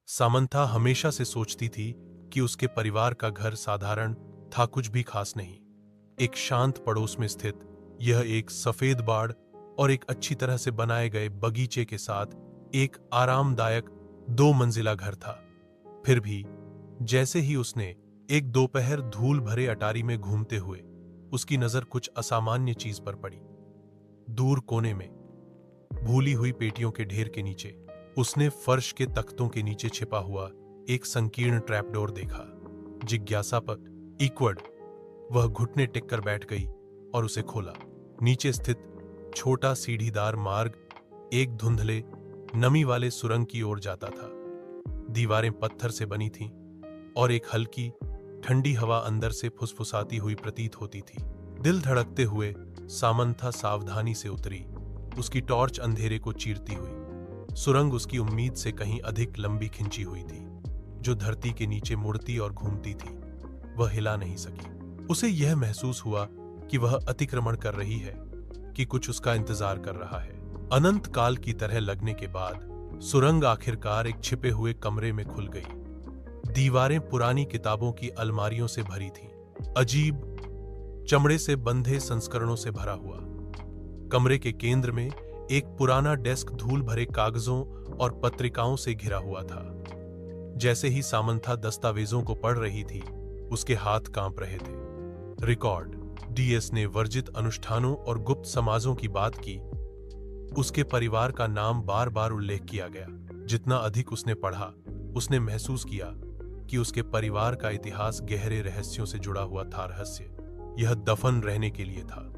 Samantha हमेशा से सोचती थी कि उसके परिवार का घर साधारण था, कुछ भी खास नहीं। एक शांत पड़ोस में स्थित यह एक सफेद बाड़ और एक अच्छी तरह से बनाए गए बगीचे के साथ एक आरामदायक 2 मंजिला घर था। फिर भी जैसे ही उसने एक दोपहर धूल भरे अटारी में घूमते हुए उसकी नजर कुछ असामान्य चीज पर पड़ी। दूर कोने में भूली हुई पेटियों के ढेर के नीचे उसने फर्श के तख्तों के नीचे छिपा हुआ एक संकीर्ण ट्रैपडोर देखा। जिज्ञासापक इक्वड वह घुटने टेक कर बैठ गई और उसे खोला। नीचे स्थित छोटा सीढ़ीदार मार्ग एक धुंधले नमी वाले सुरंग की ओर जाता था। दीवारें पत्थर से बनी थीं और एक हल्की ठंडी हवा अंदर से फुसफुसाती हुई प्रतीत होती थी। दिल धड़कते हुए सामंथा सावधानी से उतरी, उसकी टॉर्च अंधेरे को चीरती हुई। सुरंग उसकी उम्मीद से कहीं अधिक लंबी खिंची हुई थी, जो धरती के नीचे मुड़ती और घूमती थी। वह हिला नहीं सकी। उसे यह महसूस हुआ कि वह अतिक्रमण कर रही है, कि कुछ उसका इंतजार कर रहा है। अनंत काल की तरह लगने के बाद सुरंग आखिरकार एक छिपे हुए कमरे में खुल गई। दीवारें पुरानी किताबों की अलमारियों से भरी थीं, अजीब चमड़े से बंधे संस्करणों से भरा हुआ। कमरे के केंद्र में एक पुराना डेस्क धूल भरे कागजों और पत्रिकाओं से घिरा हुआ था। जैसे ही सामंथा दस्तावेजों को पढ़ रही थी, उसके हाथ कांप रहे थे। रिकॉर्ड डीएस ने वर्जित अनुष्ठानों और गुप्त समाजों की बात की। उसके परिवार का नाम बार बार उल्लेख किया गया। जितना अधिक उसने पढ़ा, उसने महसूस किया कि उसके परिवार का इतिहास गहरे रहस्यों से जुड़ा हुआ था। रहस्य यह दफन रहने के लिए था।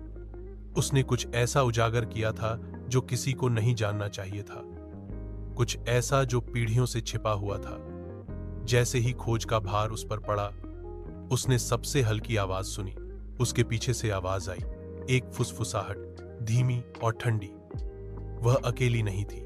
उसने कुछ ऐसा उजागर किया था जो किसी को नहीं जानना चाहिए था, कुछ ऐसा जो पीढ़ियों से छिपा हुआ था। जैसे ही खोज का भार उस पर पड़ा, उसने सबसे हल्की आवाज सुनी। उसके पीछे से आवाज आई, एक फुसफुसाहट, धीमी और ठंडी। वह अकेली नहीं थी।